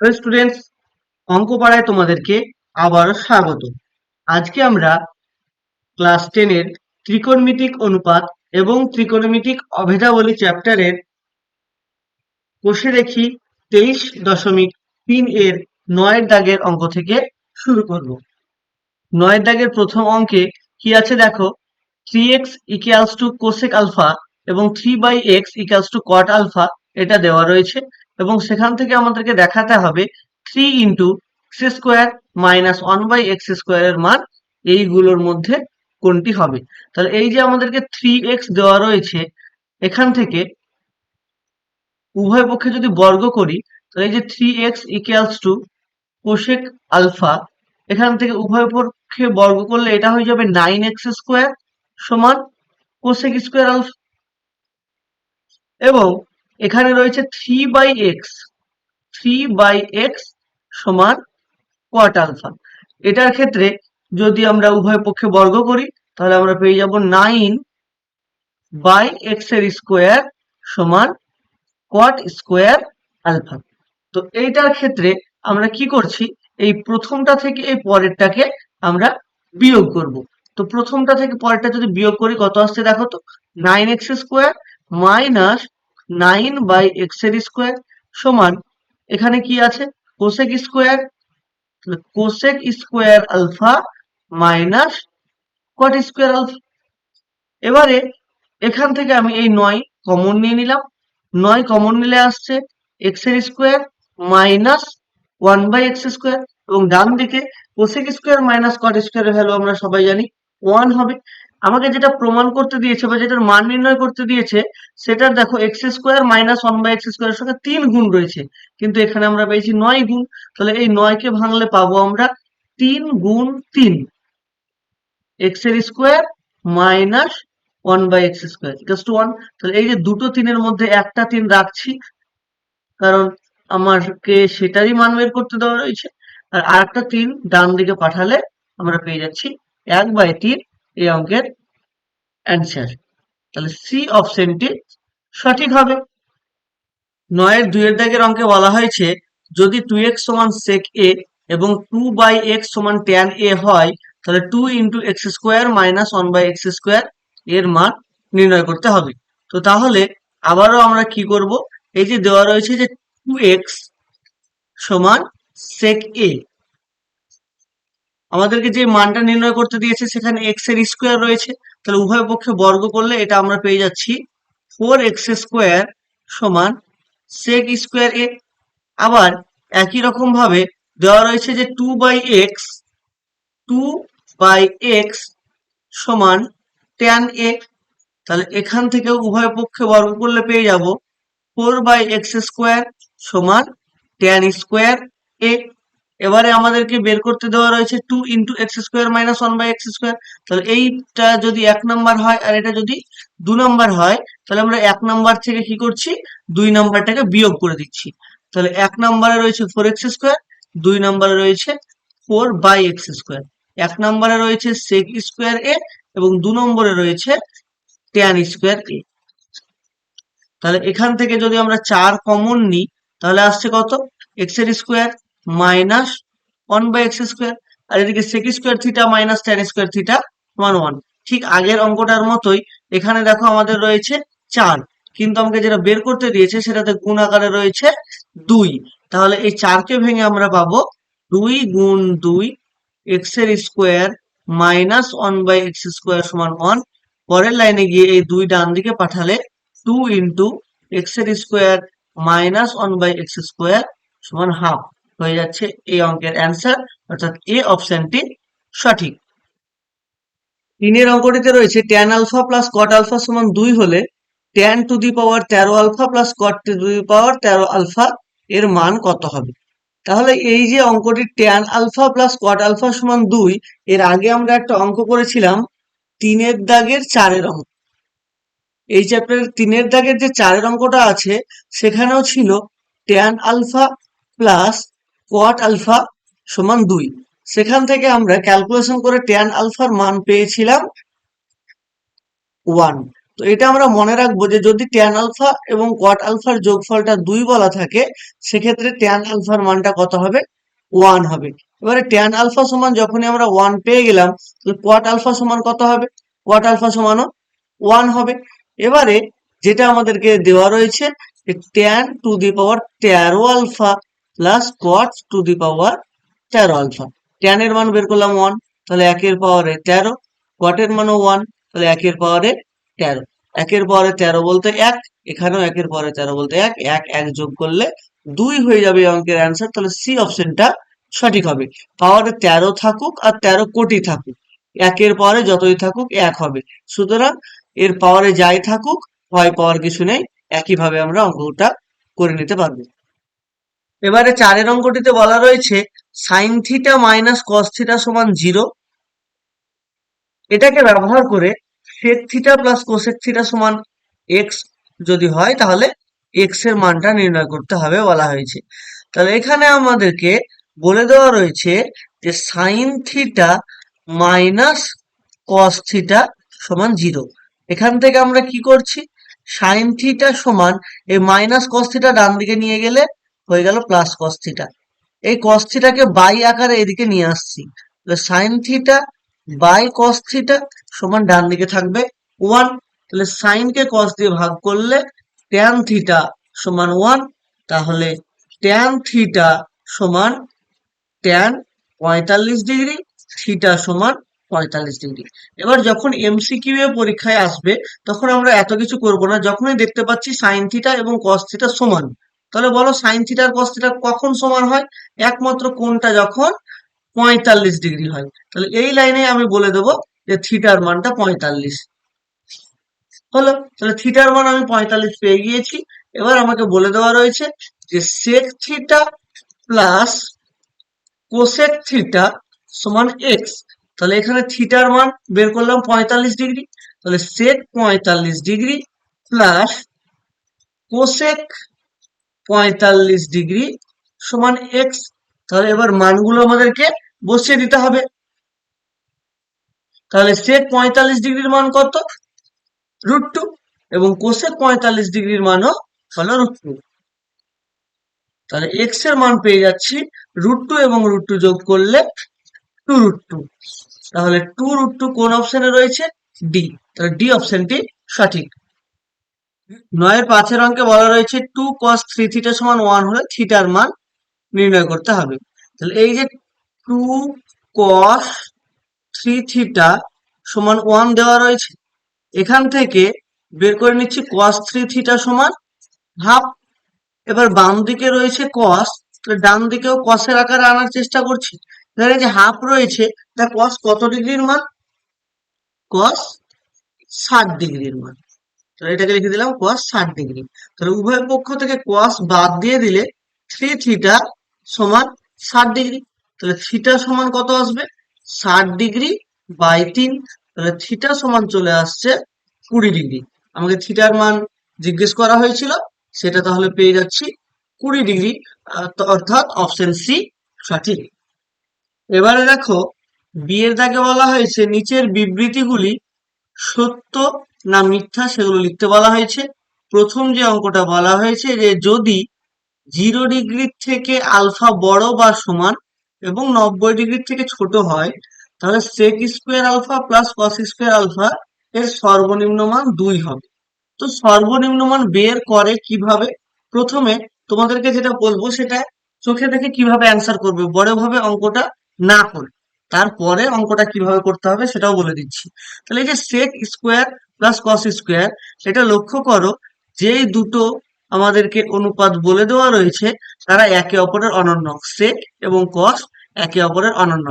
Hello students, অঙ্ক পাড়ায় তোমাদেরকে আবারও স্বাগত। আজকে আমরা ক্লাস 10 এর ত্রিকোণমিতিক অনুপাত এবং ত্রিকোণমিতিক অভেদাবলী চ্যাপ্টারের কোষে দেখি 23.3 এর 9 দাগের অঙ্ক থেকে শুরু করব। 9 দাগের প্রথম অঙ্কে কি আছে দেখো, 3x equals to cosec alpha এবং 3/x equals to caught alpha এটা দেওয়া রয়েছে এবং সেখান থেকে আমাদেরকে দেখাতে হবে 3 into x square minus 1/x স্কোয়ারের মান এইগুলোর মধ্যে কোনটি হবে। তাহলে এই যে আমাদেরকে 3x দেওয়া রয়েছে, এখান থেকে উভয় পক্ষে যদি বর্গ করি তাহলে এই যে 3x equals to cosec alpha, এখান থেকে উভয় পক্ষে বর্গ করলে এটা হয়ে যাবে 9x স্কোয়ার সমান কোসেক স্কোয়ার আলফা, এবং এখানে রয়েছে 3/x সমান কট আলফা। এটার ক্ষেত্রে যদি আমরা উভয় পক্ষে বর্গ করি তাহলে আমরা পেয়ে যাব 9/x এর স্কোয়ার সমান কট স্কোয়ার আলফা। তো এইটার ক্ষেত্রে আমরা কি করছি, এই প্রথমটা থেকে এই পরেরটাকে আমরা বিয়োগ করব। তো প্রথমটা থেকে পরেরটা যদি বিয়োগ করি কত আসছে দেখো তো, 9x স্কোয়ার মাইনাস 9/x এর স্কোয়ার সমান, এখানে কি আছে cosec square, cosec square alpha minus cot square alpha. এবারে এখান থেকে আমি এই 9 কমন নিয়ে নিলাম, 9 কমন নিলে আসছে x এর স্কোয়ার মাইনাস 1/x স্কোয়ার, এবং ডান দিকে কোসেক স্কোয়ার মাইনাস কট স্কোয়ারের ভ্যালু আমরা সবাই জানি 1 হবে। আমাকে যেটা প্রমাণ করতে দিয়েছে বা যেটার মান নির্ণয় করতে দিয়েছে সেটার দেখো x স্কোয়ার মাইনাস 1/x স্কোয়ারের সঙ্গে 3 গুণ রয়েছে, কিন্তু এখানে আমরা পেয়েছি 9 গুণ। তাহলে এই 9 কে ভাঙলে পাবো আমরা 3 গুণ 3, x এর square minus 1/x square equals to 1। তাহলে এই যে দুটো 3 এর মধ্যে একটা 3 রাখছি, কারণ আমাকে সেটারই মান বের করতে দেওয়া রয়েছে, আর আরেকটা 3 ডান দিকে পাঠালে আমরা পেয়ে যাচ্ছি 1/3 এই অঙ্কের অ্যান্সার। তাহলে সি অপশনটি সঠিক হবে। 9 এর 2 এর দাগের অঙ্কে বলা হয়েছে যদি 2x সমান sec a এবং 2/x সমান tan a হয় তাহলে 2 into x square minus 1/x square এর মান নির্ণয় করতে হবে। তো তাহলে আবারও আমরা কি করব, এই যে দেওয়া রয়েছে যে 2x সমান sec a, আমাদেরকে যে মানটা নির্ণয় করতে দিয়েছে সেখানে x এর স্কোয়ার রয়েছে, তাহলে উভয় পক্ষে বর্গ করলে এটা আমরা পেয়ে যাচ্ছি 4x স্কোয়ার সমান sec স্কোয়ার a। আবার একই রকম ভাবে দেওয়া রয়েছে যে 2/x সমান tan a, তাহলে এখান থেকে উভয় পক্ষে বর্গ করলে পেয়ে যাব 4/x স্কোয়ার সমান tan স্কোয়ার a। এবারে আমাদেরকে বের করতে দেওয়া রয়েছে 2 into x square minus 1/x square, তাহলে এইটা যদি 1 নাম্বার হয় আর এটা যদি 2 নাম্বার হয় তাহলে আমরা 1 নাম্বার থেকে কি করছি, 2 নাম্বারটাকে বিয়োগ করে দিচ্ছি। তাহলে 1 নাম্বারে রয়েছে 4x স্কোয়ার, 2 নাম্বারে রয়েছে 4/x স্কোয়ার, 1 নাম্বারে রয়েছে sec স্কোয়ার a এবং 2 নম্বরে রয়েছে tan স্কোয়ার a। তাহলে এখান থেকে যদি আমরা 4 কমন নিই তাহলে আসছে কত, x এর স্কোয়ার মাইনাস 1/x স্কোয়ার, আর এদিকে sec square theta minus tan square theta সমান 1। ঠিক আগের অঙ্কটার মতোই এখানে দেখো আমাদের রয়েছে 4, কিন্তু আমাকে যেটা বের করতে দিয়েছে সেটাতে গুণ আকারে রয়েছে 2, তাহলে এই 4 কে ভেঙে আমরা পাবো 2 গুণ 2 x এর স্কোয়ার মাইনাস 1/x স্কোয়ার সমান 1। পরের লাইনে গিয়ে এই 2 ডান দিকে পাঠালে 2 ইন্টু এক্স এর স্কোয়ার মাইনাস 1/x স্কোয়ার সমান হাফ হয়ে যাচ্ছে এই অঙ্কের অ্যান্সার, অর্থাৎ এ অপশনটি সঠিক। 3 এর অঙ্কটিতে রয়েছে tan alpha plus cot alpha সমান 2 হলে tan to the power 13 alpha plus cot to the power 13 alpha এর মান কত হবে। তাহলে এই যে অঙ্কটি tan alpha plus cot alpha সমান 2, এর আগে আমরা একটা অঙ্ক করেছিলাম 3 এর দাগের 4 এর অঙ্ক। এই চ্যাপ্টারের 3 এর দাগের যে 4 এর অঙ্কটা আছে সেখানেও ছিল tan alpha plus cot alpha সমান 2। সেখান থেকে আমরা ক্যালকুলেশন করে tan আলফার মান পেয়েছিলাম 1। তো এটা আমরা মনে রাখবো যে যদি ট্যান আলফা এবং কট আলফার যোগফলটা 2 বলা থাকে, সেক্ষেত্রে ট্যান আলফার মানটা কত হবে? 1 হবে। এবারে ট্যান আলফা সমান যখনই আমরা 1 পেয়ে গেলাম, তাহলে কট আলফা সমান কত হবে? কট আলফা সমানও 1 হবে। এবারে যেটা আমাদেরকে দেওয়া রয়েছে যে tan to the power 13 alpha plus cot to the power 13 alpha. Tan এর মান বের করলাম 1, তাহলে 1 এর পাওয়ারে 13, কট এর মানও 1, তাহলে 1 এর পাওয়ারে 13। 1 এর পাওয়ারে 13 বলতে 1, এখানেও 1 এর পাওয়ারে 13 বলতে 1, 1 1 যোগ করলে 2 হয়ে যাবে এই অঙ্কের অ্যান্সার। তাহলে সি অপশনটা সঠিক হবে। পাওয়ারে 13 থাকুক আর 13 কোটি থাকুক, 1 এর পাওয়ারে যতই থাকুক 1 হবে। সুতরাং এর পাওয়ারে যাই থাকুক, ভয় পাওয়ার কিছু নেই, একইভাবে আমরা অঙ্কটা করে নিতে পারবো। এবারে 4 অঙ্কটিতে বলা রয়েছে sine theta minus cos theta সমান 0। এটাকে ব্যবহার করে sec theta plus cosec theta সমান এক্স যদি হয়, তাহলে এক্স এর মানটা নির্ণয় করতে হবে বলা হয়েছে। তাহলে এখানে আমাদেরকে বলে দেওয়া রয়েছে যে sign theta minus cos theta সমান 0। এখান থেকে আমরা কি করছি? সাইন থিটা সমান এই মাইনাস কস থিটা ডান দিকে নিয়ে গেলে হয়ে গেল প্লাস কস থিটা। এই কস থিটাকে বাই আকারে এদিকে নিয়ে আসছি, sine theta by cos theta সমান ডান দিকে থাকবে 1। তাহলে সাইন কে কস দিয়ে ভাগ করলে ট্যান থিটা সমান 1, তাহলে ট্যান থিটা সমান ট্যান 45 ডিগ্রি, থিটা সমান 45 ডিগ্রি। এবার যখন এমসিকিউ এ পরীক্ষায় আসবে, তখন আমরা এত কিছু করব না। যখনই দেখতে পাচ্ছি সাইন থিটা এবং কস থিটা সমান, তাহলে বলো সাইন থিটা আর কস থিটা কখন সমান হয়? একমাত্র কোনটা? যখন 45 ডিগ্রি হয়। তাহলে এই লাইনে আমি বলে দেবো যে থিটার মানটা 45 হলো। তাহলে থিটার মান আমি 45 পেয়ে গিয়েছি। এবার আমাকে বলে দেওয়া রয়েছে যে sec theta plus cosec theta সমান এক্স। তাহলে এখানে থিটার মান বের করলাম 45 ডিগ্রি, তাহলে sec 45 degree plus cosec 45 degree সমান এক্স। তাহলে এবার মানগুলো আমাদেরকে বসিয়ে দিতে হবে। তাহলে সেক 45 ডিগ্রির মান কত? √2, এবং কোসেক 45 ডিগ্রির মানও হলো √2। তাহলে এক্স এর মান পেয়ে যাচ্ছি √2, এবং √2 যোগ করলে 2√2। তাহলে 2√2 কোন অপশনে রয়েছে? ডি। তাহলে ডি অপশনটি সঠিক। 9 5 অঙ্কে বলা রয়েছে 2 cos 3 থিটা সমান 1 হলে থিটার মান নির্ণয় করতে হবে। তাহলে এই যে 2 cos 3 থিটা সমান 1 দেওয়া রয়েছে, এখান থেকে বের করে নিচ্ছি cos 3 থিটা সমান হাফ। এবার বাম দিকে রয়েছে cos, তাহলে ডান দিকেও cos এর আকারে আনার চেষ্টা করছি। এখানে যে হাফ রয়েছে, তা cos কত ডিগ্রির মান? cos 60 ডিগ্রির মান। তাহলে এটাকে লিখে দিলাম cos 60 ডিগ্রি। তাহলে উভয় পক্ষ থেকে cos বাদ দিয়ে দিলে 3 থিটা সমান 60 ডিগ্রি। তাহলে থিটা সমান কত আসবে? 60 ডিগ্রি বাই 3। তাহলে থিটা সমান চলে আসছে 20 ডিগ্রি। আমাকে থিটার মান জিজ্ঞেস করা হয়েছিল, সেটা তাহলে পেয়ে যাচ্ছি 20 ডিগ্রি, অর্থাৎ অপশন সি সঠিক। এবারে দেখো বি এর দাগে বলা হয়েছে নিচের বিবৃতিগুলি সত্য না মিথ্যা সেগুলো লিখতে বলা হয়েছে। প্রথম যে অঙ্কটা বলা হয়েছে যে যদি 0 ডিগ্রি থেকে আলফা বড় বা সমান এবং 90 ডিগ্রি থেকে ছোট হয়, তাহলে sec square alpha plus cos square alpha এর সর্বনিম্ন মান 2 হবে। তো সর্বনিম্ন মান বের করে কিভাবে? প্রথমে তোমাদেরকে যেটা বলবো সেটা চোখে দেখে কিভাবে অ্যান্সার করবে, বড়ভাবে অঙ্কটা না করে। তারপরে অঙ্কটা কিভাবে করতে হবে সেটাও বলে দিচ্ছি। তাহলে এই যে sec square plus cos square, এটা লক্ষ্য করো, যেই দুটো আমাদেরকে অনুপাত বলে দেওয়া রয়েছে তারা একে অপরের অনন্য। সেক এবং কস একে অপরের অনন্য।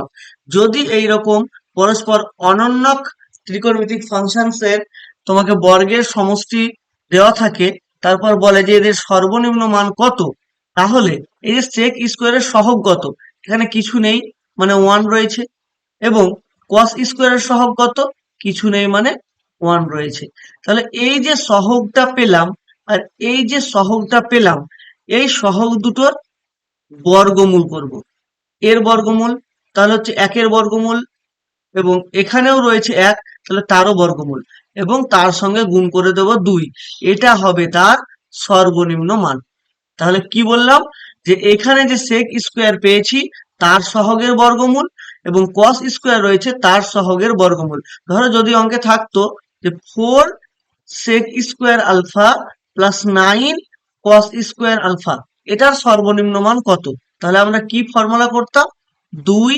যদি এইরকম পরস্পর অনন্যক ত্রিকোণমিতিক ফাংশনস এর তোমাকে বর্গের সমষ্টি দেওয়া থাকে, তারপর বলে যে এদের সর্বনিম্ন মান কত, তাহলে এই যে সেক স্কোয়ারের সহগ কত? এখানে কিছু নেই, মানে 1 রয়েছে। এবং কস স্কোয়ারের সহগ কত? কিছু নেই, মানে 1 রয়েছে। তাহলে এই যে সহগটা পেলাম আর এই যে সহগটা পেলাম, এই সহগ দুটোর বর্গমূল করব। এর বর্গমূল তাহলে হচ্ছে 1 এর বর্গমূল, এবং এখানেও রয়েছে 1, তাহলে তারও বর্গমূল। এবং তার সঙ্গে গুণ করে দেব 2। এটা হবে তার সর্বনিম্ন মান। তাহলে কি বললাম, যে এখানে যে sec স্কোয়ার পেয়েছি তার সহগের বর্গমূল এবং cos স্কোয়ার রয়েছে তার সহগের বর্গমূল। ধরো যদি অঙ্কে থাকতো যে 4 sec square alpha plus 9 cos square alpha, এটার সর্বনিম্ন মান কত, তাহলে আমরা কি ফর্মুলা করতাম, 2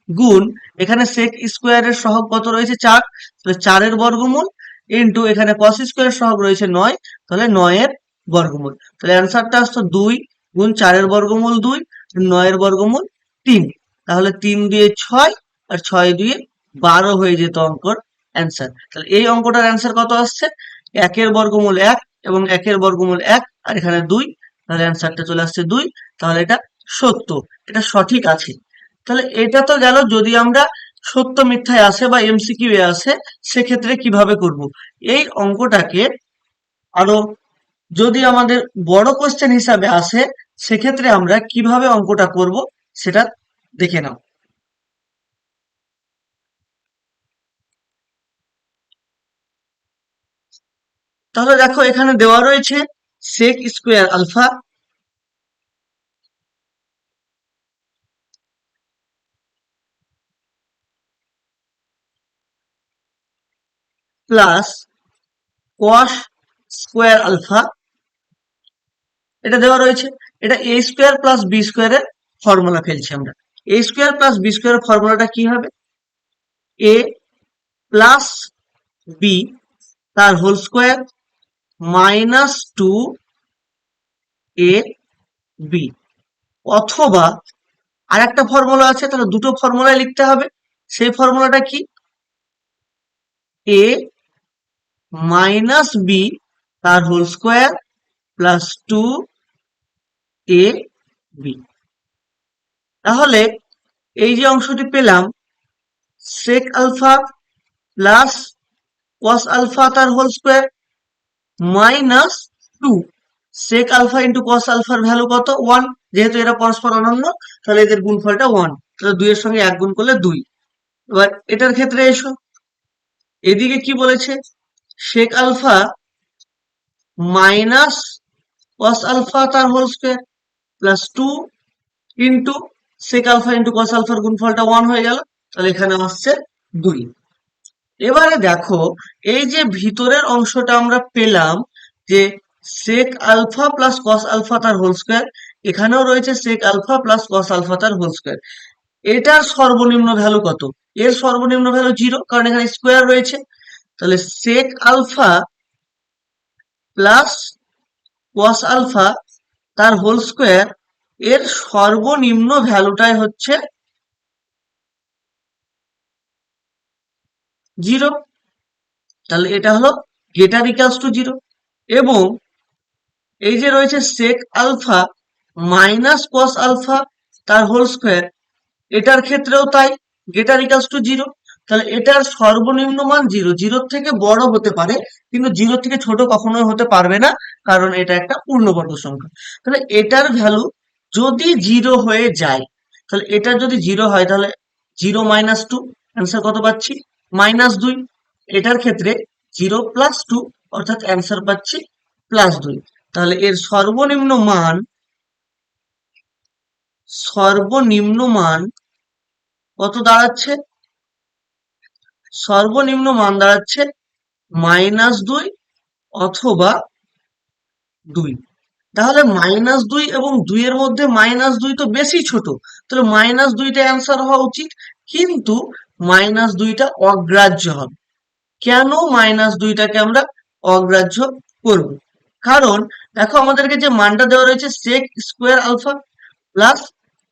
গুণ এখানে sec স্কোয়ারের সহগ কত রয়েছে 4, তাহলে 4 এর বর্গমূল ইন্টু এখানে cos স্কোয়ারের সহগ রয়েছে 9, তাহলে 9 এর বর্গমূল। তাহলে অ্যান্সারটা আসতো 2 গুণ 4 এর বর্গমূল 2, 9 এর বর্গমূল 3। তাহলে 3 দিয়ে 6 আর 6 দিয়ে 12 হয়ে যেত অঙ্কর অ্যান্সার। তাহলে এই অঙ্কটার অ্যান্সার কত আসছে, 1 এর বর্গমূল 1 এবং 1 এর বর্গমূল 1 আর এখানে 2, তাহলে অ্যান্সারটা চলে আসছে 2। তাহলে এটা সত্য, এটা সঠিক আছে। তাহলে এটা তো গেল যদি আমরা সত্য মিথ্যায় আসে বা এমসিকিউ এ আসে সেক্ষেত্রে কিভাবে করব। এই অঙ্কটাকে আরো যদি আমাদের বড় কোশ্চেন হিসাবে আসে সেক্ষেত্রে আমরা কিভাবে অঙ্কটা করব সেটা দেখে নাও। তাহলে দেখো এখানে দেওয়া রয়েছে sec square alpha plus cos square alpha, এটা দেওয়া রয়েছে। এটা a স্কোয়ার প্লাস বি স্কোয়ারের ফর্মুলা ফেলছি আমরা। a স্কোয়ার প্লাস বি স্কোয়ারের ফর্মুলাটা কি হবে, a প্লাস বি তার whole square minus 2 A B, অথবা আর একটা ফর্মুলা আছে, তাহলে দুটো ফর্মুলাই লিখতে হবে। সেই ফর্মুলাটা কি, a মাইনাস বি তার whole square plus 2 A B. তাহলে এই যে অংশটি পেলাম sec alpha plus cos alpha তার whole square minus 2 sec alpha into cos আলফার ভ্যালু কত 1, যেহেতু এরা পরস্পর অনন্য তাহলে এদের গুণফলটা 1, তাহলে 2 এর সঙ্গে 1 গুণ করলে 2। এবার এটার ক্ষেত্রে এসো, এদিকে কি বলেছে, sec alpha minus cos alpha তার whole square plus 2 into sec alpha into cos আলফার গুণফলটা 1 হয়ে গেল, তাহলে এখানে আসছে 2। এবারে দেখো এই যে ভিতরের অংশটা আমরা পেলাম যে sec alpha plus cos alpha তার হোল স্কোয়ার, এখানেও রয়েছে sec alpha plus cos alpha তার হোল স্কোয়ার, এটার সর্বনিম্ন ভ্যালু কত, এর সর্বনিম্ন ভ্যালু 0, কারণ এখানে স্কোয়ার রয়েছে। তাহলে sec alpha plus cos alpha তার হোল স্কোয়ার এর সর্বনিম্ন ভ্যালুটাই হচ্ছে 0, তাহলে এটা হলো গ্রেটার ইকুয়ালস টু 0। এবং এই যে রয়েছে sec alpha minus cos alpha তার হোল স্কোয়ার, এটার ক্ষেত্রেও তাই, গ্রেটার ইকুয়ালস টু 0, তাহলে এটার সর্বনিম্ন মান 0, 0 থেকে বড় হতে পারে কিন্তু 0 থেকে ছোট কখনোই হতে পারবে না, কারণ এটা একটা পূর্ণবর্গ সংখ্যা। তাহলে এটার ভ্যালু যদি 0 হয়ে যায়, তাহলে এটা যদি 0 হয় তাহলে 0 মাইনাস 2, অ্যান্সার কত পাচ্ছি -2। এটার ক্ষেত্রে 0 প্লাস 2 অর্থাৎ অ্যান্সার পাচ্ছি +2। তাহলে এর সর্বনিম্ন মান কত দাঁড়াচ্ছে, সর্বনিম্ন মান দাঁড়াচ্ছে -2 অথবা 2। তাহলে -2 এবং 2 এর মধ্যে -2 তো বেশি ছোট, তাহলে -2টা অ্যান্সার হওয়া উচিত, কিন্তু -2টা অগ্রাহ্য হবে। কেন -2টাকে আমরা অগ্রাহ্য করব, কারণ দেখো আমাদেরকে যে মানটা দেওয়া রয়েছে sec square alpha plus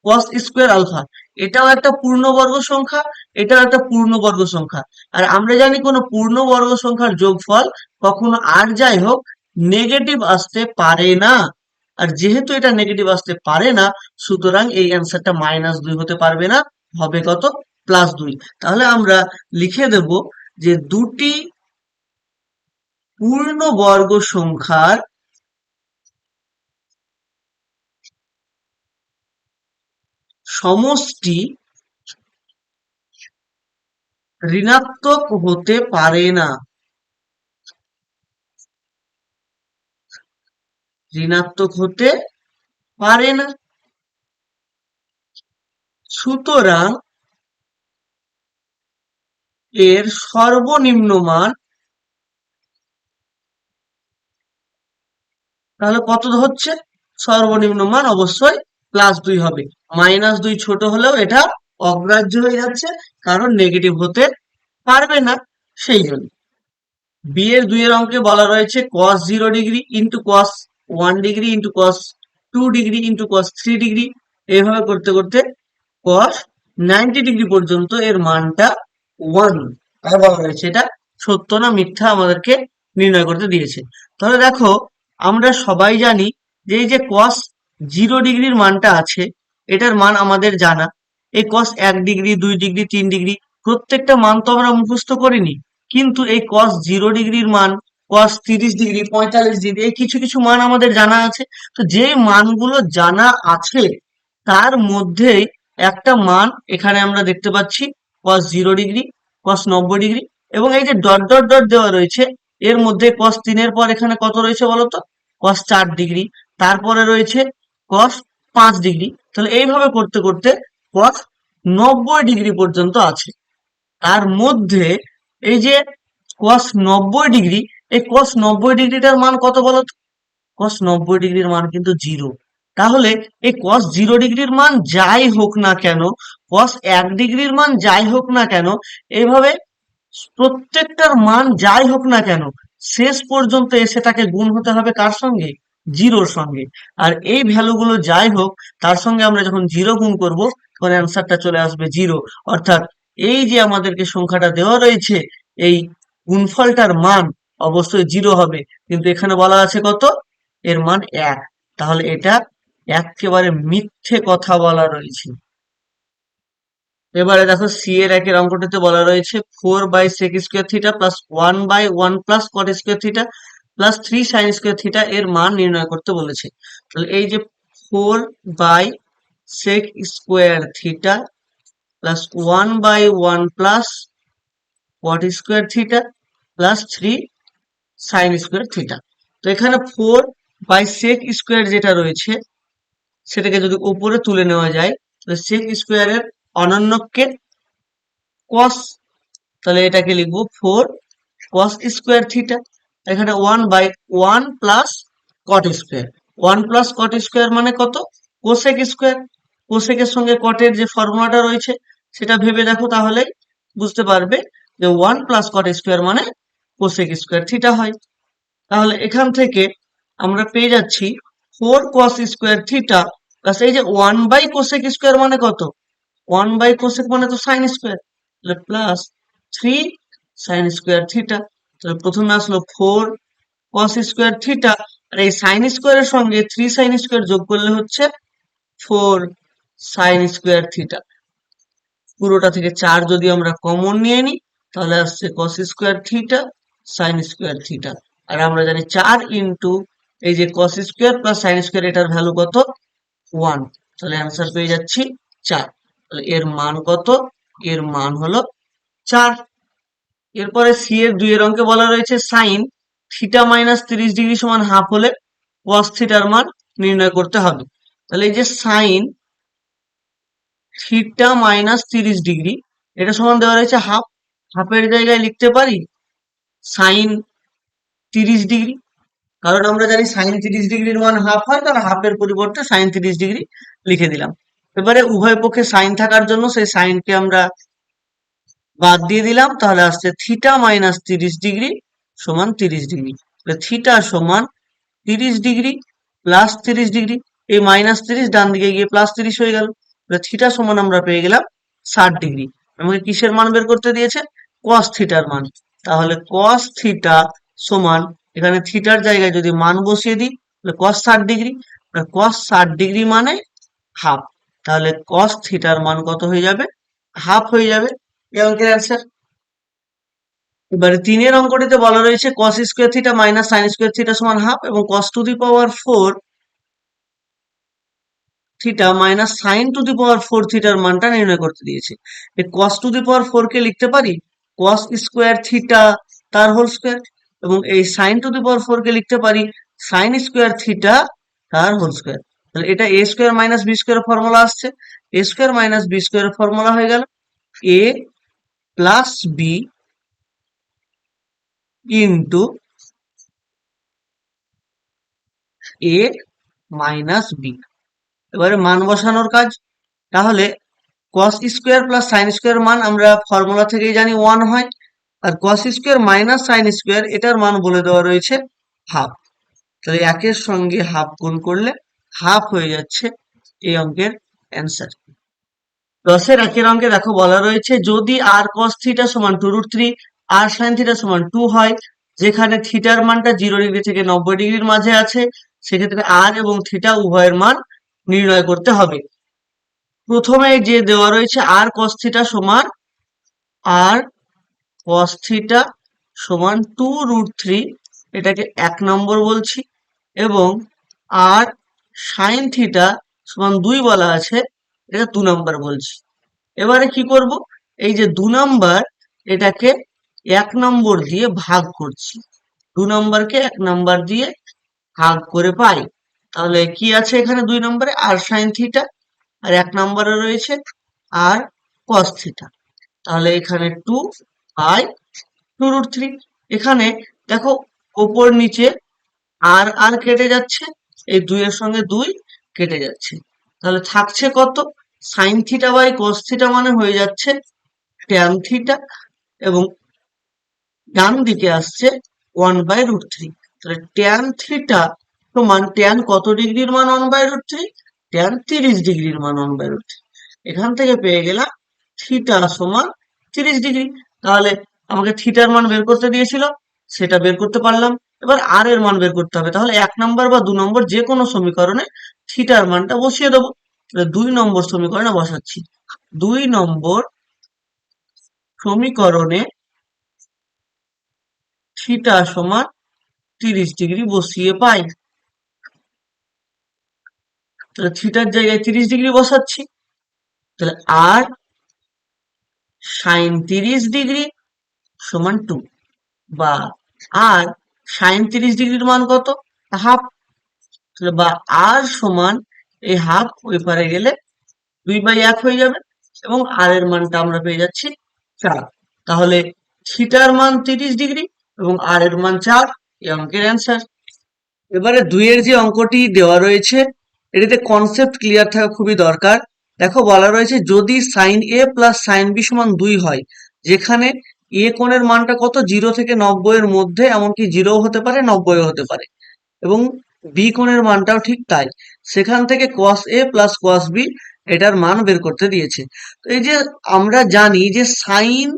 cos square alpha, এটাও একটা পূর্ণবর্গ সংখ্যা, এটাও একটা পূর্ণবর্গ সংখ্যা। আর আমরা জানি কোনো পূর্ণবর্গ সংখ্যার যোগফল কখনো আর যাই হোক নেগেটিভ আসতে পারে না। আর যেহেতু এটা নেগেটিভ আসতে পারে না, সুতরাং এই অ্যান্সারটা -2 হতে পারবে না, হবে কত +2। তাহলে আমরা লিখে দেব যে দুটি পূর্ণবর্গ সংখ্যার সমষ্টি ঋণাত্মক হতে পারে না। ঋণাত্মক হতে পারে না। সুতরাং এর সর্বনিম্ন মান তাহলে কত হচ্ছে? সর্বনিম্ন মান অবশ্যই +2 হবে। -2 ছোট হলেও এটা অগ্রাহ্য হয়ে যাচ্ছে, কারণ নেগেটিভ হতে পারবে না, সেই জন্য। বি এর 2 এর অঙ্কে বলা রয়েছে cos 0 degree into cos 1 degree into cos 2 degree into cos 3 degree, এইভাবে করতে করতে cos 90 ডিগ্রি পর্যন্ত এর মানটা 1 তাই বলা রয়েছে। এটা সত্য না মিথ্যা আমাদেরকে নির্ণয় করতে দিয়েছে। তাহলে দেখো, আমরা সবাই জানি যে এই যে cos 0 ডিগ্রির মানটা আছে, এটার মান আমাদের জানা। এই cos 1 ডিগ্রি 2 ডিগ্রি 3 ডিগ্রি প্রত্যেকটা মান তো আমরা মুখস্থ করিনি, কিন্তু এই cos 0 ডিগ্রির মান, cos 30 ডিগ্রি 45 ডিগ্রি, এই কিছু কিছু মান আমাদের জানা আছে। তো যে মানগুলো জানা আছে তার মধ্যেই একটা মান এখানে আমরা দেখতে পাচ্ছি cos 0 ডিগ্রি, cos 90 ডিগ্রি, এবং এই যে ডট ডট ডট দেওয়া রয়েছে এর মধ্যে cos 3 এর পর এখানে কত রয়েছে বলতো? cos 4 ডিগ্রি, তারপরে রয়েছে cos 5 ডিগ্রি। তাহলে এইভাবে করতে করতে cos 90 ডিগ্রি পর্যন্ত আছে। তার মধ্যে এই যে cos 90 ডিগ্রি, এই cos 90 ডিগ্রিটার মান কত বলতো? cos 90 ডিগ্রির মান কিন্তু 0। তাহলে এই cos 0 ডিগ্রির মান যাই হোক না কেন, cos 1 ডিগ্রির মান যাই হোক না কেন, এইভাবে প্রত্যেকটার মান যাই হোক না কেন শেষ পর্যন্ত এসে তাকে গুণ হতে হবে কার সঙ্গে? 0-র সঙ্গে। আর এই ভ্যালুগুলো যাই হোক তার সঙ্গে আমরা যখন 0 গুণ করব তখন অ্যান্সারটা চলে আসবে 0। অর্থাৎ এই যে আমাদেরকে সংখ্যাটা দেওয়া রয়েছে, এই গুণফলটার মান অবশ্যই 0 হবে, কিন্তু এখানে বলা আছে কত? এর মান 1। তাহলে এটা একেবারে মিথ্যে কথা বলা রয়েছে। এবারে দেখো সি এর একের অঙ্কটিতে বলা রয়েছে 4/sec² theta plus 1/1 plus cot square theta plus 3 sin square theta এর মান নির্ণয় করতে বলেছে। তাহলে এই যে 4/sec² theta plus 1/1 plus cot square theta plus 3 sin square theta. তো এখানে 4/sec² যেটা রয়েছে সেটাকে যদি উপরে তুলে নেওয়া যায়, তাহলে sec² এর অনন্যকে cos, তাহলে এটাকে লিখবো 4 cos² থিটা। এখানে 1/1 plus cot square, 1 plus cot square মানে কত? cosec²। কোসেকের সঙ্গে কটের যে ফর্মুলাটা রয়েছে সেটা ভেবে দেখো, তাহলে বুঝতে পারবে যে 1 প্লাস cot স্কোয়ার মানে cosec² থিটা হয়। তাহলে এখান থেকে আমরা পেয়ে যাচ্ছি 4 cos² থিটা প্লাস এই যে 1/cosec² মানে কত? 1/cosec মানে তো sin স্কোয়ার, তাহলে প্লাস 3 sin স্কোয়ার থিটা। তাহলে প্রথমে আসলো 4 cos² থিটা, আর এই sin স্কোয়ারের সঙ্গে 3 sin স্কোয়ার যোগ করলে হচ্ছে 4 sin স্কোয়ার থিটা। পুরোটা থেকে 4 যদি আমরা কমন নিয়ে নিই তাহলে আসছে cos² theta sin square theta. আর আমরা জানি 4 ইন্টু এই যে cos² প্লাস sin স্কোয়ার, এটার ভ্যালু কত? 1। তাহলে অ্যান্সার পেয়ে যাচ্ছি 4। তাহলে এর মান কত? এর মান হলো 4। এরপরে সি এর 2 এর অঙ্কে বলা রয়েছে sin থিটা মাইনাস 30 ডিগ্রি সমান হাফ হলে cos থিটার মান নির্ণয় করতে হবে। তাহলে এই যে sin থিটা মাইনাস 30 ডিগ্রি, এটা সমান দেওয়া রয়েছে হাফ। হাফের জায়গায় লিখতে পারি sin 30 ডিগ্রি, কারণ আমরা জানি sin 30 ডিগ্রির মান হাফ হয়, তাহলে হাফের পরিবর্তে sin 30 ডিগ্রি লিখে দিলাম। এবারে উভয় পক্ষে সাইন থাকার জন্য সেই সাইনকে আমরা বাদ দিয়ে দিলাম, তাহলে আসছে থিটা মাইনাস 30 ডিগ্রি সমান 30 ডিগ্রি। থিটা সমান 30 ডিগ্রি প্লাস 30 ডিগ্রি, এই -30 ডান দিকে গিয়ে +30 হয়ে গেল। থিটা সমান আমরা পেয়ে গেলাম 60 ডিগ্রি। আমাকে কিসের মান বের করতে দিয়েছে? cos থিটার মান। তাহলে cos থিটা সমান, এখানে থিটার জায়গায় যদি মান বসিয়ে দিই তাহলে cos 60 ডিগ্রি, cos 60 ডিগ্রি মানে হাফ। তাহলে cos থিটার মান কত হয়ে যাবে? হাফ হয়ে যাবে। এই অঙ্কের অ্যান্সার। এবারে 3 এর অঙ্কটিতে বলা রয়েছে cos² theta minus sin² theta সমান হাফ এবং cos⁴ থিটা মাইনাস sin⁴ থিটার মানটা নির্ণয় করতে দিয়েছে। এই cos⁴ কে লিখতে পারি cos² থিটা তার হোল স্কোয়ার, এবং এই sin⁴ কে লিখতে পারি সাইন স্কোয়ার থিটা তার হোল স্কোয়ার। তাহলে এটা A square minus B square formula আসছে, A square minus B square formula হয়ে গেল A plus B into A minus B. এবারে মান বসানোর কাজ। তাহলে cos square plus sine square মান আমরা ফর্মুলা থেকেই জানি 1 হয়, আর cos square minus sine square এটার মান বলে দেওয়া রয়েছে হাফ। তাহলে একের সঙ্গে হাফ গুণ করলে হাফ হয়ে যাচ্ছে এই অঙ্কের অ্যান্সার। 10-এর একের অঙ্কে দেখো বলা রয়েছে যদি আর কস থিটা সমান 2√3 আর সাইন থিটা সমান 2 হয়, যেখানে থিটার মানটা 0 ডিগ্রি থেকে 90 ডিগ্রির মাঝে আছে, সেক্ষেত্রে আর এবং থিটা উভয়ের মান নির্ণয় করতে হবে। প্রথমে যে দেওয়া রয়েছে আর কস থিটা সমান আর কস থিটা সমান 2√3, এটাকে 1 নম্বর বলছি, এবং আর সাইন থিটা সমান 2 বলা আছে, এটা 2 নম্বর বলছি। এবারে কি করব, এই যে 2 নম্বর এটাকে 1 নম্বর দিয়ে ভাগ করছি, 2 নম্বরকে 1 নম্বর দিয়ে ভাগ করে পাই। তাহলে কি আছে এখানে 2 নম্বরে আর সাইন থিটা, আর 1 নম্বরে রয়েছে আর কস থিটা। তাহলে এখানে 2/2√3। এখানে দেখো ওপর নিচে আর আর কেটে যাচ্ছে, এই 2 এর সঙ্গে 2 কেটে যাচ্ছে, তাহলে থাকছে কত, sine theta by cos theta মানে হয়ে যাচ্ছে ট্যান থিটা, এবং ডান দিকে আসছে 1/√3। তাহলে ট্যান থিটা সমান ট্যান কত ডিগ্রির মান 1/√3, ট্যান 30 ডিগ্রির মান 1/√3। এখান থেকে পেয়ে গেলাম থিটা সমান 30 ডিগ্রি। তাহলে আমাকে থিটার মান বের করতে দিয়েছিল, সেটা বের করতে পারলাম। এবার আর এর মান বের করতে হবে, তাহলে 1 নম্বর বা 2 নম্বর যে কোনো সমীকরণে থিটার মানটা বসিয়ে দেবো। তাহলে 2 নম্বর সমীকরণে বসাচ্ছি, 2 নম্বর সমীকরণে থিটা সমান 30 ডিগ্রি বসিয়ে পাই। তাহলে থিটার জায়গায় 30 ডিগ্রি বসাচ্ছি, তাহলে আর সাইন 30 ডিগ্রি সমান 2, বা আর সাইন 30 ডিগ্রির মান কত, হাফ। তাহলে বা আর সমান এই হাফ ওই পারে গেলে 2/1 হয়ে যাবে, এবং আর এর মানটা আমরা পেয়ে যাচ্ছি 4। তাহলে থিটার মান 30 ডিগ্রি এবং আর এর মান 4, এই অঙ্কের অ্যান্সার। এবারে 2 এর যে অঙ্কটি দেওয়া রয়েছে, এটিতে কনসেপ্ট ক্লিয়ার থাকা খুবই দরকার। দেখো বলা রয়েছে যদি সাইন এ প্লাস সাইন বি সমান 2 হয়, যেখানে এ কোণের মানটা কত, 0 থেকে 90 এর মধ্যে, এমনকি 0 হতে পারে 90 হতে পারে, এবং বি কোণের মানটাও ঠিক তাই, সেখান থেকে cos a plus cos b এটার মান বের করতে দিয়েছে। তো এই যে আমরা জানি যে সাইন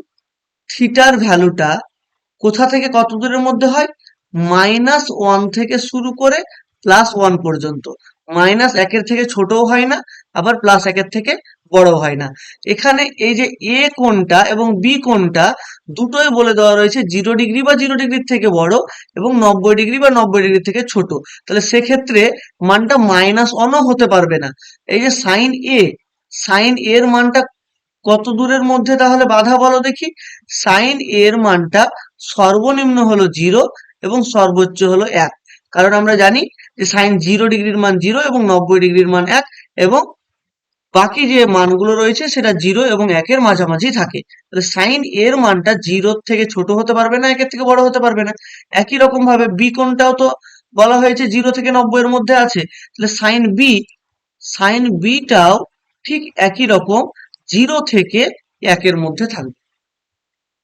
থিটার ভ্যালুটা কোথা থেকে কত দূরের মধ্যে হয়, -1 থেকে শুরু করে +1 পর্যন্ত। -1 থেকে ছোটও হয় না, আবার +1 থেকে বড়ও হয় না। এখানে এই যে এ কোণটা এবং বি কোণটা দুটোই বলে দেওয়া রয়েছে 0 ডিগ্রি বা 0 ডিগ্রির থেকে বড়, এবং 90 ডিগ্রি বা 90 ডিগ্রি থেকে ছোট। তাহলে সেক্ষেত্রে মানটা -1ও হতে পারবে না। এই যে সাইন এর মানটা কত দূরের মধ্যে তাহলে বাধা বলো দেখি, সাইন এর মানটা সর্বনিম্ন হলো 0 এবং সর্বোচ্চ হলো 1। কারণ আমরা জানি যে সাইন 0 ডিগ্রির মান 0 এবং 90 ডিগ্রির মান 1, এবং বাকি যে মানগুলো রয়েছে সেটা 0 এবং 1 এর মাঝামাঝি থাকে। তাহলে সাইন এর মানটা 0 থেকে ছোট হতে পারবে না, 1 থেকে বড় হতে পারবে না। একই রকম ভাবে বি কোণটাও তো বলা হয়েছে 0 থেকে 90 এর মধ্যে আছে, তাহলে সাইন বিটাও ঠিক একই রকম 0 থেকে 1 এর মধ্যে থাকবে।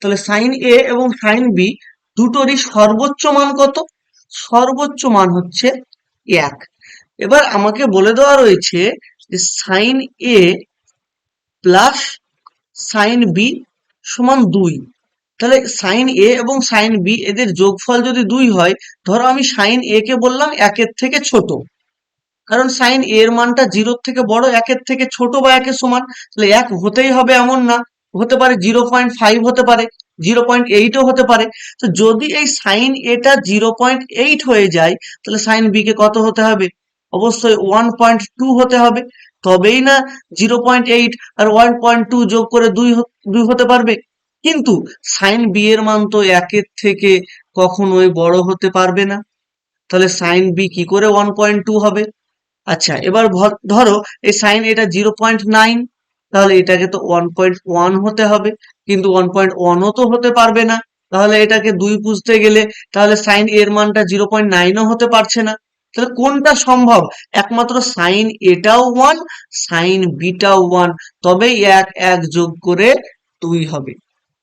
তাহলে সাইন এ এবং সাইন বি দুটোরই সর্বোচ্চ মান কত, সর্বোচ্চ মান হচ্ছে 1। এবার আমাকে বলে দেওয়া রয়েছে যে সাইন এ প্লাস সাইন বি সমান 2। তাহলে সাইন এ এবং সাইন বি এদের যোগফল যদি 2 হয়, ধরো আমি সাইন এ কে বললাম 1 এর থেকে ছোট, কারণ সাইন এর মানটা 0 থেকে বড়, 1 এর থেকে ছোট বা 1 এর সমান। তাহলে 1 হতেই হবে এমন না, হতে পারে 0.5 হতে পারে, 0.8ও হতে পারে। তো যদি এই সাইন এটা 0.8 হয়ে যায়, তাহলে সাইন বি কে কত হতে হবে, অবশ্যই 1.2 হতে হবে, তবেই না 0.8 আর 1.2 যোগ করে 2 হতে পারবে। কিন্তু সাইন বি এর মান তো 1 এর থেকে কখনোই বড় হতে পারবে না। তাহলে সাইন বি কি করে 1.2 হবে? আচ্ছা, এবার ধরো এই সাইন এটা 0.9, তাহলে এটাকে তো 1.1 হতে হবে, কিন্তু 1.1ও তো হতে পারবে না। তাহলে এটাকে 2 বুঝতে গেলে তাহলে সাইন এর মানটা 0.9ও হতে পারছে না। তাহলে কোনটা সম্ভব? একমাত্র সাইন এটাও 1, সাইন বিটাও 1, তবেই 1 1 যোগ করে 2 হবে।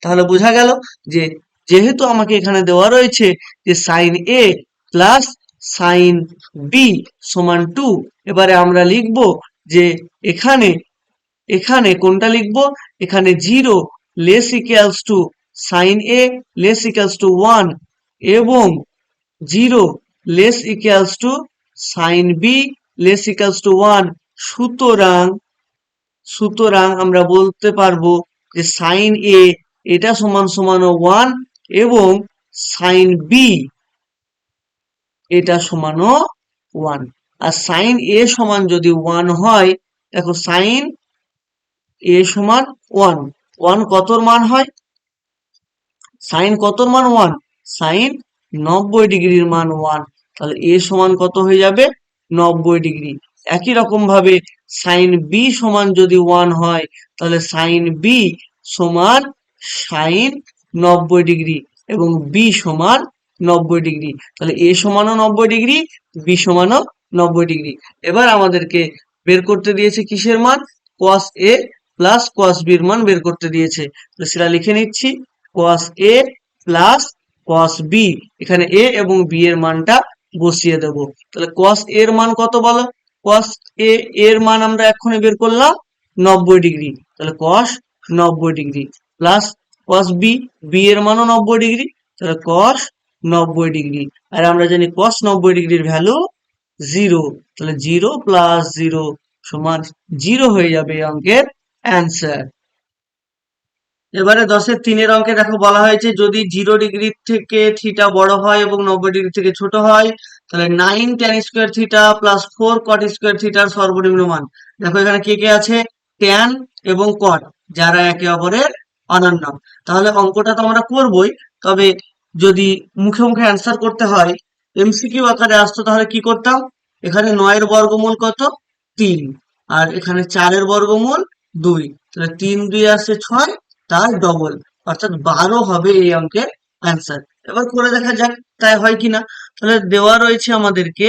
তাহলে বোঝা গেল যে যেহেতু আমাকে এখানে দেওয়া রয়েছে যে সাইন এ প্লাস সাইন বি সমান 2, এবারে আমরা লিখব যে এখানে এখানে কোনটা লিখব? এখানে 0 less equals to sign a less equals to 1 এবং 0 less equals to sign b less equals to 1। সুতরাং সুতরাং আমরা বলতে পারবো যে সাইন এ এটা সমান সমান 1 এবং সাইন বি এটা সমানও 1। আর সাইন এ সমান যদি 1 হয়, দেখো সাইন এ সমান 1, 1 কতর মান হয়? সাইন কতর মান 1? সাইন 90 ডিগ্রির মান 1, তাহলে এ সমান কত হয়ে যাবে? 90 ডিগ্রি। একই রকম ভাবে সাইন বি সমান যদি 1 হয়, তাহলে সাইন বি সমান সাইন 90 ডিগ্রি এবং বি সমান 90 ডিগ্রি। তাহলে এ সমানও 90 ডিগ্রি, বি সমানও 90 ডিগ্রি। এবার আমাদেরকে বের করতে দিয়েছে কিসের মান? cos এ প্লাস cos বি এর মান বের করতে দিয়েছে। তো সেটা লিখে নিচ্ছি, cos a plus cos b। এখানে a এবং b এর মানটা বসিয়ে দেব। তাহলে cos a এর মান কত বলো? cos a এর মান আমরা এক্ষুনি বের করলাম 90 ডিগ্রি, তাহলে cos 90 degree plus cos b, b এর মানও 90 ডিগ্রি, তাহলে cos 90 ডিগ্রি। আর আমরা জানি cos 90 ডিগ্রির ভ্যালু 0, তাহলে 0 প্লাস 0 সমান 0 হয়ে যাবে এই অঙ্কের অ্যান্সার। এবারে 10-এর 3-এর অঙ্কে দেখো বলা হয়েছে যদি 0 ডিগ্রি থেকে থিটা বড় হয় এবং 90 ডিগ্রি থেকে ছোট হয়, তাহলে 9 tan square theta plus 4 cot square থিটার সর্বনিম্ন মান। দেখো এখানে কে কে আছে? tan এবং cot, যারা একে অপরের অনন্য। তাহলে অঙ্কটা তো আমরা করবই, তবে যদি মুখে মুখে অ্যান্সার করতে হয়, এমসিকিউ আকারে আসতো, তাহলে কি করতাম? এখানে 9 এর বর্গমূল কত? 3, আর এখানে 4 এর বর্গমূল 2, তাহলে 3 2 আসছে 6, তার ডবল, অর্থাৎ 12 হবে এই অঙ্কের অ্যান্সার। এবার করে দেখা যাক তাই হয় কিনা। তাহলে দেওয়া রয়েছে আমাদেরকে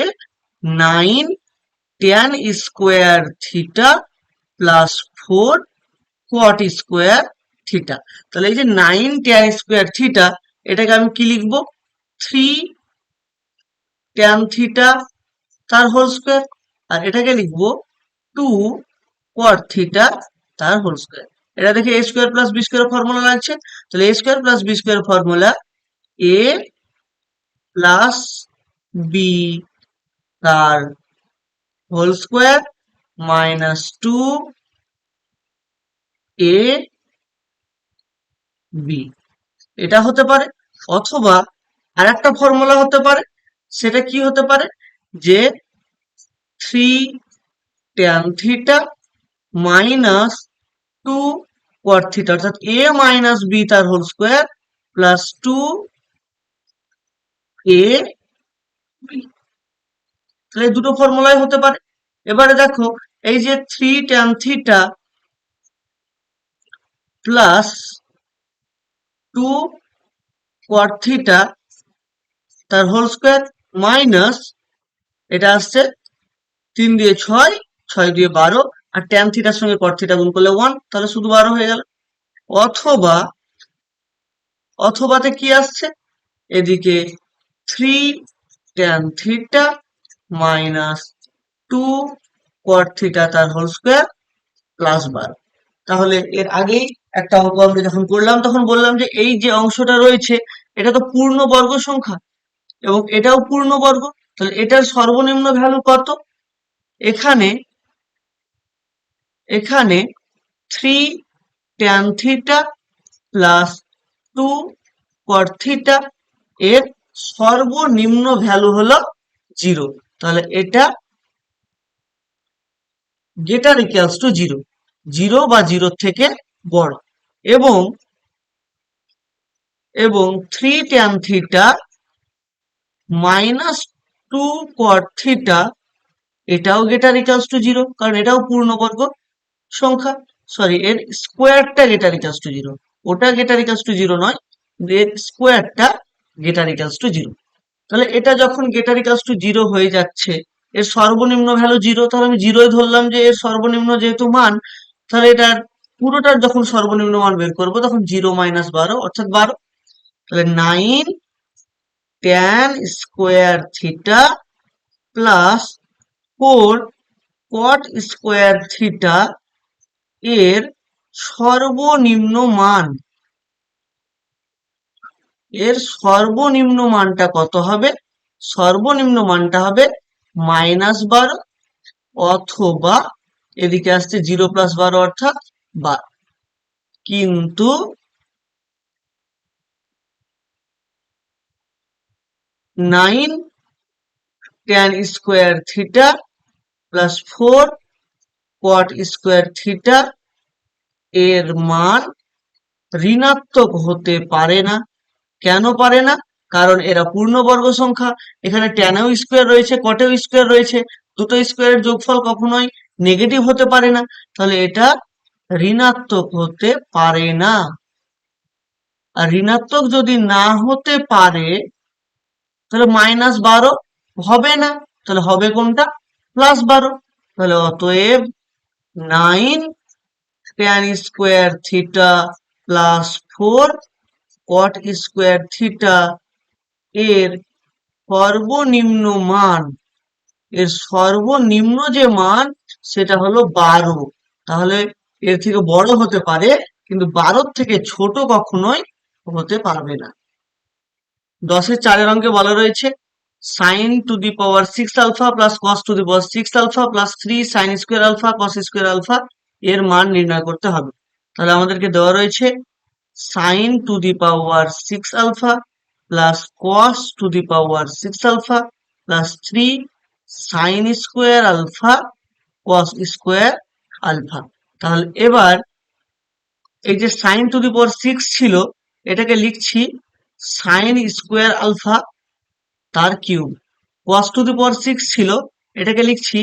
9 tan square theta plus 4 cot square theta. তাহলে এই যে 9 tan স্কোয়ার থিটা, এটাকে আমি কি লিখবো? 3 tan থিটা তার হোল স্কোয়ার। আর এটাকে লিখবো 2 cot থিটা তার হোল স্কোয়ার। এটা দেখে a square plus B square formula লাগছে, তাহলে a square plus B square formula a plus B তার whole square minus 2 a B, এটা হতে পারে। অথবা আর একটা ফর্মুলা হতে পারে, সেটা কি হতে পারে? যে 3 tan theta minus 2 cot theta, অর্থাৎ a মাইনাস বি তার whole square plus 2 a b. তাহলে দুটো ফর্মুলাই হতে পারে। এবারে দেখো এই যে 3 tan theta plus 2 cot theta তার হোল স্কোয়ার মাইনাস, এটা আসছে 3 দিয়ে 6, 6 দিয়ে 12, আর tan থিটার সঙ্গে cot থিটা গুণ করলে 1, তাহলে শুধু 12 হয়ে গেল। অথবা অথবাতে কি আসছে? এদিকে 3 tan theta minus 2 cot theta তার হোল স্কোয়ার প্লাস 12। তাহলে এর আগেই একটা অঙ্ক আমরা যখন করলাম, তখন বললাম যে এই যে অংশটা রয়েছে এটা তো পূর্ণ বর্গ সংখ্যা এবং এটাও পূর্ণ বর্গ, তাহলে এটার সর্বনিম্ন ভ্যালু কত? এখানে এখানে 3 tan theta plus 2 cot theta এর সর্বনিম্ন ভ্যালু হলো 0, তাহলে এটা গ্রেটার ইকুয়ালস টু 0, 0 বা 0 থেকে বড়। এবং এবং 3 tan theta minus two cot theta, এটাও গ্রেটার ইকুয়ালস টু জিরো, কারণ এটাও পূর্ণবর্গ সংখ্যা। সরি, এর স্কোয়ারটা গ্রেটার ইকুয়ালস টু জিরো, ওটা গ্রেটার ইকুয়ালস টু জিরো নয়, এর স্কোয়ারটা গ্রেটার ইকুয়ালস টু জিরো। তাহলে এটা যখন গ্রেটার ইকুয়ালস টু জিরো হয়ে যাচ্ছে, এর সর্বনিম্ন ভ্যালু জিরো, তাহলে আমি জিরোই ধরলাম যে এর সর্বনিম্ন যেহেতু মান, তাহলে এটার পুরোটার যখন সর্বনিম্ন মান বের করবো তখন জিরো মাইনাস বারো অর্থাৎ বারো। তাহলে 9 tan square theta plus 4 cot square theta এর সর্বনিম্ন মান, এর সর্বনিম্ন মানটা কত হবে? সর্বনিম্ন মানটা হবে -12 অথবা এদিকে আসছে 0 + 12 অর্থাৎ 12। কিন্তু 9 tan square theta plus 4 cot square theta এর মান ঋণাত্মক হতে পারে না। কেন পারে না? কারণ এরা পূর্ণবর্গ সংখ্যা, এখানে ট্যানেও স্কোয়ার রয়েছে, কটেও স্কোয়ার রয়েছে, দুটো স্কোয়ারের যোগফল কখনোই নেগেটিভ হতে পারে না, তাহলে এটা ঋণাত্মক হতে পারে না। আর ঋণাত্মক যদি না হতে পারে তাহলে -12 হবে না, তাহলে হবে কোনটা? +12। তাহলে অতএব 9 tan square theta plus 4 cot square theta এর সর্বনিম্ন মান, এর সর্বনিম্ন যে মান সেটা হলো 12। তাহলে এর থেকে বড় হতে পারে, কিন্তু 12 থেকে ছোট কখনোই হতে পারবে না। 10-এর 4 অঙ্কে বলা রয়েছে sin to the power 6 alpha plus cos to the power 6 alpha plus 3 sin square alpha cos square alpha এর মান নির্ণয় করতে হবে। তাহলে আমাদেরকে দেওয়া রয়েছে sin to the power 6 alpha plus cos to the power 6 alpha plus 3 sin square alpha cos square alpha. তাহলে এবার এই যে sin টু দি পাওয়ার 6 ছিল, এটাকে লিখছি sin স্কোয়ার আলফা তার cube. cos to the power 6 ছিল, এটাকে লিখছি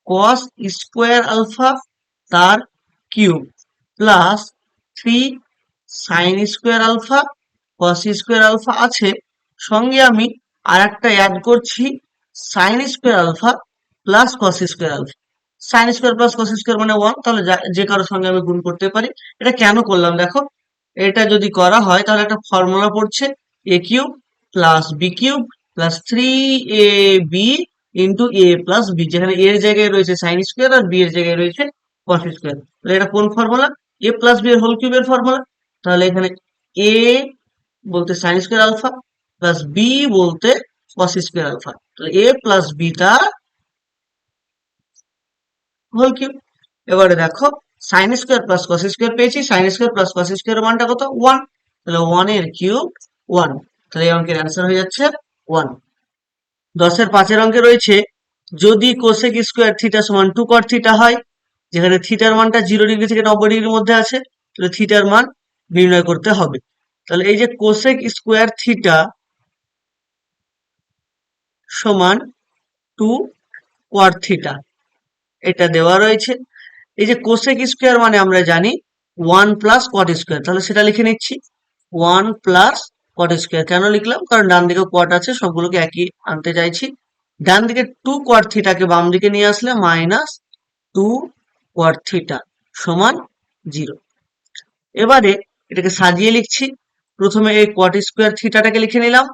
cos স্কোয়ার আলফা তার cube plus 3 sin square alpha cos square alpha আছে, সঙ্গে আমি আর একটা অ্যাড করছি sin square alpha plus cos square alpha. sin square plus cos square মানে 1, তাহলে যে কারোর সঙ্গে আমি গুণ করতে পারি। এটা কেন করলাম দেখো, এটা যদি করা হয় তাহলে একটা ফর্মুলা পড়ছে a cube plus b cube plus 3ab into a plus b, যেখানে a এর জায়গায় রয়েছে সাইন স্কোয়ার আর বি এর জায়গায় রয়েছে কস স্কোয়ার। তাহলে এটা কোন ফর্মুলা? a প্লাস বি এর হোল কিউবের ফর্মুলা। তাহলে এখানে a বলতে sine square alpha plus B বলতে কস স্কোয়ার আলফা, তাহলে a প্লাস বি তার হোল কিউব। এবারে দেখো sine square plus cos square পেয়েছি, sine square plus cos square মানটা কত? 1। তাহলে 1 এর কিউব 1, তাহলে এই অঙ্কের অ্যান্সার হয়ে যাচ্ছে 1। 10-এর 5 অঙ্কে রয়েছে যদি কোসেক স্কোয়ার থিটা সমান 2 কট থিটা হয়, যেখানে থিটার মানটা 0 ডিগ্রি থেকে 90 ডিগ্রির মধ্যে আছে, তাহলে থিটার মান নির্ণয় করতে হবে। তাহলে এই যে কোসেক স্কোয়ার থিটা সমান 2 কট থিটা, এটা দেওয়া রয়েছে। এই যে কোসেক স্কোয়ার মানে আমরা জানি 1 প্লাস কট স্কোয়ার, তাহলে সেটা লিখে নিচ্ছি 1 প্লাস কট স্কোয়ার। কেন লিখলাম? কারণ ডান দিকে কট আছে, সবগুলোকে একই আনতে চাইছি। ডান দিকে 2 কট থিটাকে বাম দিকে নিয়ে আসলে -2 কট থিটা সমান 0। এবারে এটাকে সাজিয়ে লিখছি, প্রথমে এই কট স্কোয়ার থিটাটাকে লিখে নিলাম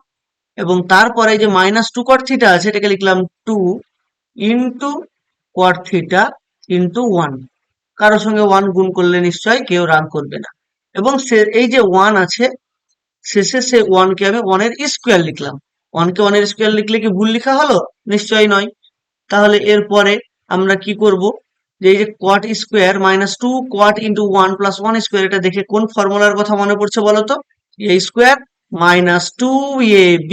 এবং তারপরে যে -2 কট থিটা আছে এটাকে লিখলাম 2 ইন্টু কট থিটা ইন্টু 1। কারোর সঙ্গে 1 গুণ করলে নিশ্চয়ই কেউ রাগ করবে না। এবং এই যে 1 আছে শেষে সে 1 কে আমি 1 এর স্কোয়ার লিখলাম। 1 কে 1 এর স্কোয়ার লিখলে কি ভুল লেখা হলো? নিশ্চয়ই নয়। তাহলে এরপরে আমরা কি করব, যে এই যে কট স্কোয়ার -2 কট ইন্টু 1 প্লাস 1 স্কোয়ার, এটা দেখে কোন ফর্মুলার কথা মনে পড়ছে বলো তো? a square -2ab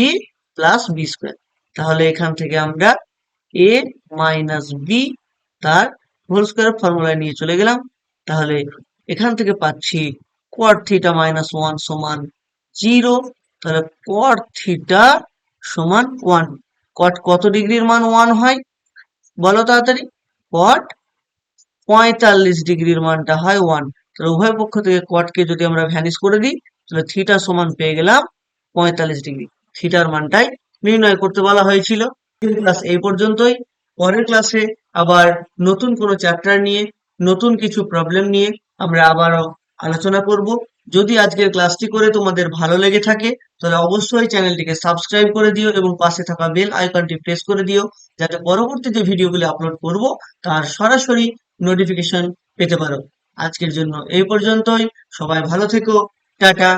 plus B square. তাহলে এখান থেকে আমরা a মাইনাস বি তার হোল স্কোয়ার ফর্মুলায় নিয়ে চলে গেলাম। তাহলে এখান থেকে পাচ্ছি cot থিটা -1 সমান 0। তাহলে cot থিটা সমান 1, কট কত ডিগ্রির মান 1 হয় বলো তাড়াতাড়ি। কট 45 ডিগ্রির মানটা হয় 1। তাহলে উভয় পক্ষ থেকে কটকে যদি আমরা ভ্যানিশ করে দিই তাহলে থিটা সমান পেয়ে গেলাম 45 ডিগ্রি। থিটার মানটাই নির্ণয় করতে বলা হয়েছিল। ক্লাস এই পর্যন্তই। পরের ক্লাসে আবার নতুন কোনো চ্যাপ্টার নিয়ে নতুন কিছু প্রবলেম নিয়ে আমরা আবারও আলোচনা করব। যদি আজকের ক্লাসটি করে তোমাদের ভালো লেগে থাকে তাহলে অবশ্যই চ্যানেলটিকে সাবস্ক্রাইব করে দিও এবং পাশে থাকা বেল আইকনটি প্রেস করে দিও, যাতে পরবর্তী যে ভিডিওগুলি আপলোড করব তার সরাসরি নোটিফিকেশন পেতে পারো। আজকের জন্য এই পর্যন্তই। সবাই ভালো থেকো। টাটা।